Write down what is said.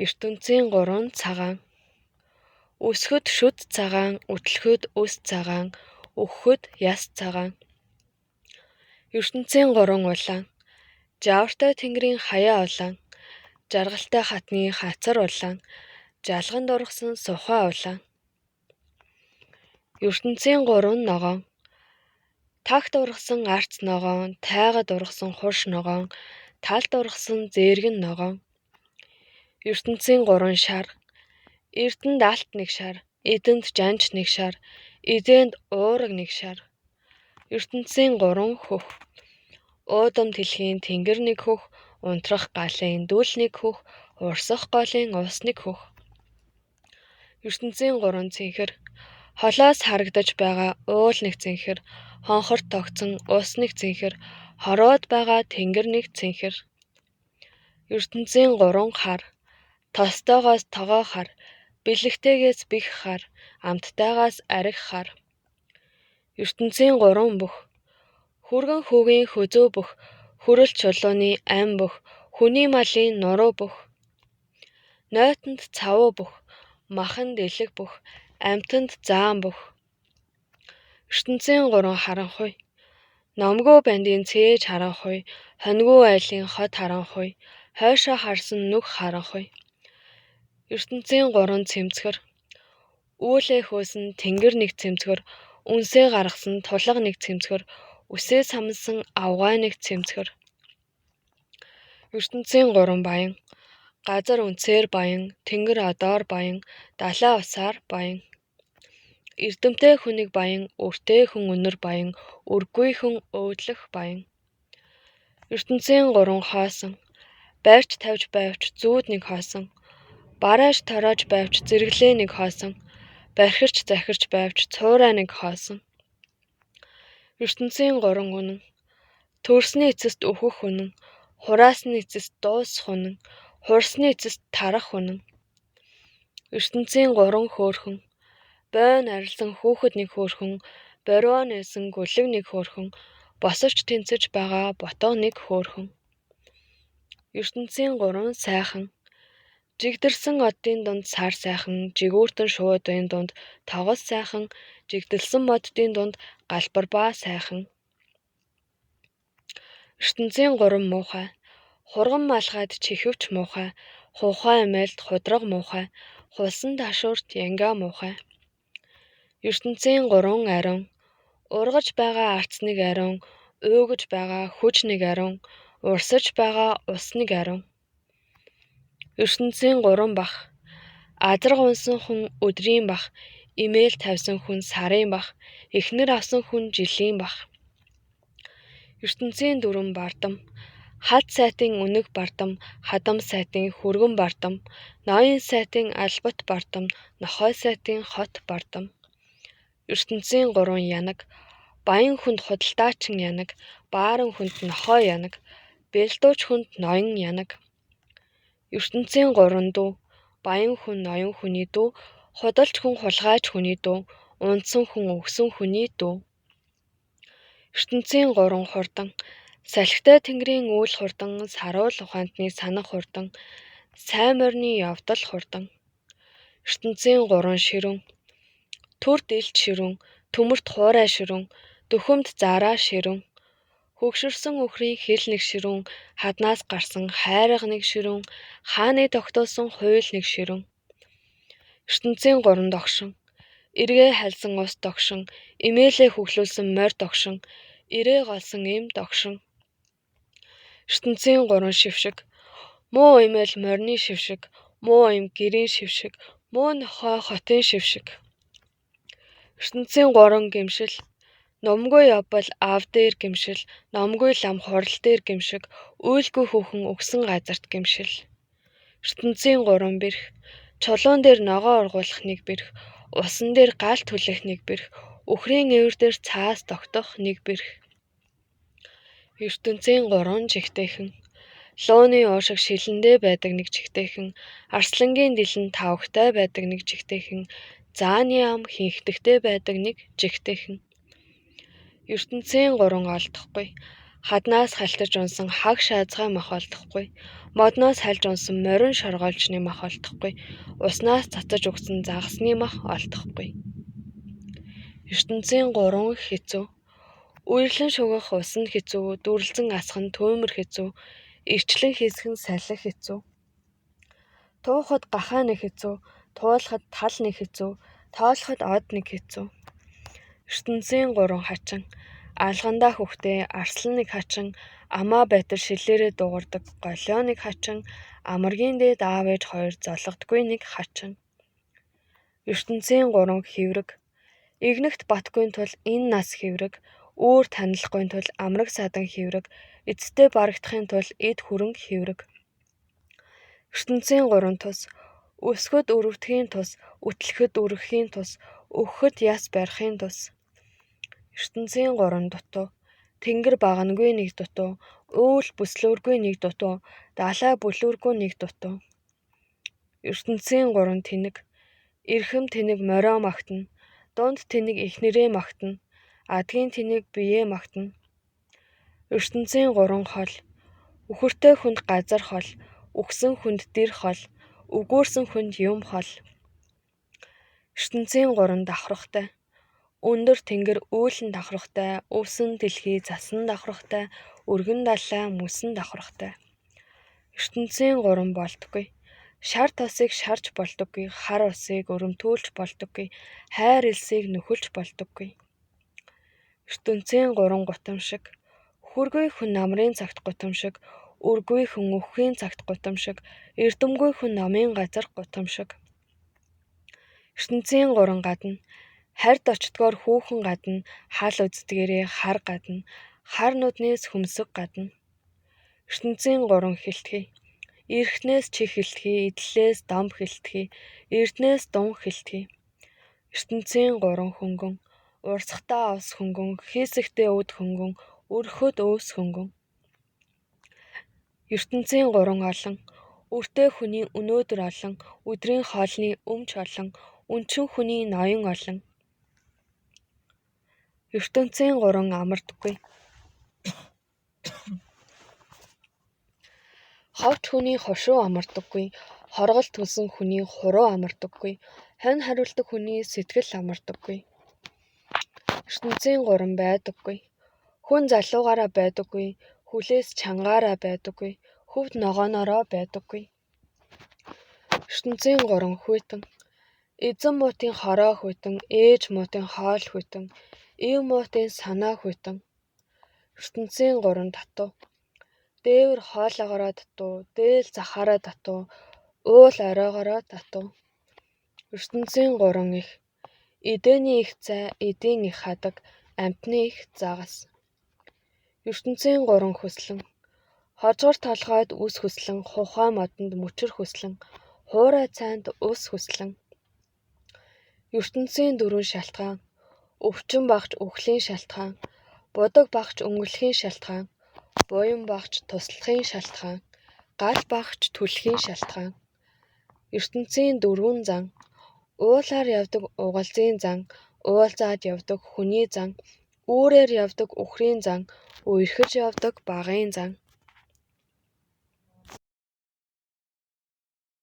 ертөнцийн 3 цагаан. Өсөхөд шүд цагаан, үтлэхэд үс цагаан, өгөхөд яс цагаан. ертөнцийн 3 улаан. Жавартай тэнгэрийн хаяа улаан, жаргалтай хатны хацар улаан, жалганд ургасан сухаа улаан. ертөнцийн 3 ногоон. Тагт ургасан арц ногоон, тайгад ургасан хурш ногоон, талд ургасан зээргэн ногоон. ертөнцийн 3 шар. Эрдэнд алт нэг шар, эдэнд жанж нэг шар, эдээнд уураг нэг шар. ертөнцийн 3 хөх. Уудам дэлхийн тэнгэр нэг хөх, унтрах галын дүүл нэг хөх, урсах голын ус нэг хөх. ертөнцийн 3 цэнхэр. Холоос харагдаж байгаа уул нэг цэнхэр, хонхорт тогтсон ус нэг цэнхэр, хороод байгаа тэнгэр нэг цэнхэр. ертөнцийн 3 хар. Тостойгоос тогоо хар, бэлэгтэйгээс бэх хар, амттайгаас архи хар. ертөнцийн 3 бүх. Хүргэн хүүгийн хөзөө бүх, хүрэл чулууны ам бүх, хүний малын нуруу бүх. Нойтонд цавуу бүх, маханд элэг бүх, амьтанд заан бүх. ертөнцийн 3 харанхуй. Номгүй бандын цээж харанхуй, хоньгүй айлын хот харанхуй, хойшоо харсан нүх харанхуй. ертөнцийн 3 цэмцгэр. Үүлээ хөөсөн тэнгэр нэг цэмцгэр, үнсээ гаргасан тулга нэг цэмцгэр, үсээ самсан авгай нэг цэмцгэр. ертөнцийн 3 баян. Газар үнсээр баян, тэнгэр одоор баян, далай усаар баян. Эрдэмтэй хүнийг баян, өртөө хүн өнөр баян, үргүй хүн өөдлөх баян. ертөнцийн 3 хоосон. Байрч тавьж байвч зүүд нэг хоосон. Барааж тороож байвч зэрэглээ нэг хоосон. Бархирч захирч байвч цуурай нэг хоосон. ертөнцийн 3 үнэн. Төрсний эцэст өөхөх үнэн, хураасны эцэст дуусах үнэн, хурсны эцэст тарах үнэн. ертөнцийн 3 хөөрхөн. Бойн арилсан хүүхэд нэг хөөрхөн, борио нээсэн гөлөг нэг хөөрхөн, босовч тэнцэж байгаа ботго нэг хөөрхөн. ертөнцийн 3 сайхан. Жигдэрсэн оддын дунд сар сайхан, жигүүртэн шуудын дунд тогос сайхан, жигдэлсэн моддын дунд галбар ба сайхан. ертөнцийн 3 муухай. Хурган малгайд чихвч муухай, хуухай эмээлд худраг муухай, хулсан ташуурт янга муухай. ертөнцийн 3 ариун. Ургаж байгаа арц нэг ариун, уугаж байгаа хүч нэг ариун, урсаж байгаа ус нэг ариун. ертөнцийн 3 бах. Азар унсан хүн өдрийн бах, имэйл тавьсан хүн сарын бах, эхнэр авсан хүн жилийн бах. ертөнцийн 4 бардам. Хад сайтын үнэг бардам, хадам сайтын хүргэн бардам, ноён сайтын албат бардам, нохой сайтын хот бардам. ертөнцийн 3 янаг. Баян хүнд худалдаачин янаг, бааран хүнд нохой янаг, бэлдууч хүнд ноён янаг. ертөнцийн 3 дүү. Баян хүн ноён хүний дүү, худалч хүн хулгайч хүний дүү, унтсан хүн өгсөн хүний дүү. ертөнцийн 3 хурдан. Салхитай тэнгэрийн үйл хурдан, саруул ухаантны санах хурдан, сайн морины явдал хурдан. ертөнцийн 3 ширүүн. Түр дэлж ширүүн, төмөрт хуурай ширүүн, дөхөмд зараа ширүүн. Хөгшөрсөн өхрийн хэл нэг ширүүн, хаднаас гарсан хайрга нэг ширүүн, хааны тогтоосон хууль нэг ширүүн. ертөнцийн 3 догшин. Эргээ хальсан ус догшин, имээлээ хөглүүлсэн морь догшин, ирээ голсон эм догшин. ертөнцийн 3 шившиг. Муу имээл морины шившиг, муу эм гэрийн шившиг, муу нохой хотын шившиг. ертөнцийн 3 гэмшил. Номгүй явбал аав дээр гэмшил, номгүй лам хурал дээр гэмшиг, үйлгүй хүүхэн өгсөн газарт гэмшил. ертөнцийн 3 бэрх. Чулуун дээр ногоо ургуулах нэг бэрх, усан дээр гал түлэх нэг бэрх, өхрийн эвэр дээр цаас тогтох нэг бэрх. ертөнцийн 3 жигтэйхэн. Лууны уушиг шилэндээ байдаг нэг жигтэйхэн, арслангийн дэлэн тавхтай байдаг нэг жигтэйхэн, зааны ам хинхтэгтэй байдаг нэг жигтэйхэн. ертөнцийн 3 олдохгүй. Хаднаас хальтаж унсан хаг шаазгай мах олдохгүй. Модноос хальж унсан морин шоргоолчны мах олдохгүй. Уснаас цацаж өгсөн загасны мах олдохгүй. ертөнцийн 3 хэцүү. Үерлэн шугах усан хэцүү, дүрлзэн асхан төөмөр хэцүү, ирчлэн хийсгэн салхи хэцүү. Туухад гахаа нэг хэцүү, туулахад тал нэг хэцүү, тоолоход од нэг хэцүү. ертөнцийн 3 хачин. Алгандаа хөхтэй арслан нэг хачин, амаа байтар шилээрээ дуугардаг голио нэг хачин, амаргийн дээд аав ээж 2 золгодгүй нэг хачин. ертөнцийн 3 хэврэг. Игнэгт батгүй тул энэ нас хэврэг, үүр танилахгүй тул амраг садан хэврэг, эцтэй барагдахын тул эд хүрэн хэврэг. ертөнцийн 3 тус. Өсгөд өрөвдөхийн тус, үтлэхэд өргөхийн тус, өгөхөд яс барихын тус. ертөнцийн 3 дутуу. Тэнгэр багангүй нэг дутуу, өөл бүслөөргүй нэг дутуу, далай бүлүүргүй нэг дутуу. ертөнцийн 3 тэнэг. Эрхэм тэнэг морио магтана, дунд тэнэг ихнэрээ магтана, адгийн тэнэг биеэ магтана. ертөнцийн 3 хол. Үхэртэй хүнд газар хол, үхсэн хүнд дэр хол, үгүүрсэн хүнд юм хол. ертөнцийн 3 давхрахтай. Өндөр тэнгэр үүлэн давхрахтай, өвсөн дэлхий засан давхрахтай, өргөн далай мөсөн давхрахтай. ертөнцийн 3 болдоггүй. Шар тосыг шарж болдоггүй, хар усыг өрөмтүүлж болдоггүй, хайр элсийг нөхөлж болдоггүй. ертөнцийн 3 гутамшиг. Хүргүй хүн намрын цагт гутамшиг, үргүй хүн өвхийн цагт гутамшиг, эрдэмгүй хүн намын газар гутамшиг. ертөнцийн 3 гадна. Харьд очдгоор хүүхэн гадна, хал үздгээрээ хар гадна, хар нүднээс хөмсөг гадна. ертөнцийн 3 хилтгий. Ирхнээс чих хилтгий, идлээс дом хилтгий, эрднээс дун хилтгий. ертөнцийн 3 хөнгөн. Урсгатаа ус хөнгөн, хийсэгтээ өд хөнгөн, өрхөд өвс хөнгөн. ертөнцийн 3 олон. Үртэй хүний өнөөдөр олон, өдрийн хоолны өмч олон, өнчин хүний ноён олон. ертөнцийн 3 амардаггүй. Ховч хүний хошуу амардаггүй, хоргол төлсөн хүний хуруу амардаггүй, хонь хариулдаг хүний сэтгэл амардаггүй. ертөнцийн 3 байдаггүй. Хүн залуугаараа байдаггүй, хүлээс чангаараа байдаггүй, хөвд ногооноороо байдаггүй. ертөнцийн 3 хүйтэн. Эзэн муутын хороо хүйтэн, ээж муутын хоол хүйтэн, ив муутын санаа хүйтэн. ертөнцийн 3 татуу. Дээвэр хоолоогоороо татуу, дээл захаараа татуу, уул оройгоороо татуу. ертөнцийн 3 их. Эдэний их цай, эдийн их хадаг, амьтны их загас. ертөнцийн 3 хөслөн. Хожгор толгойд үс хөслөн, хухай модонд мөчөр хөслөн, хуурай цайнд ус хөслөн. ертөнцийн 4 шалтгаан. Өвчин багч үхлийн шалтгаан, будаг багч өнгөлөхийн шалтгаан, буян багч туслахын шалтгаан, гал багч түлхэхийн шалтгаан. ертөнцийн 4 зан. Уулаар явдаг угалзын зан, уулзаад явдаг хүний зан, үүрээр явдаг үхрийн зан, үерхэж явдаг багын зан.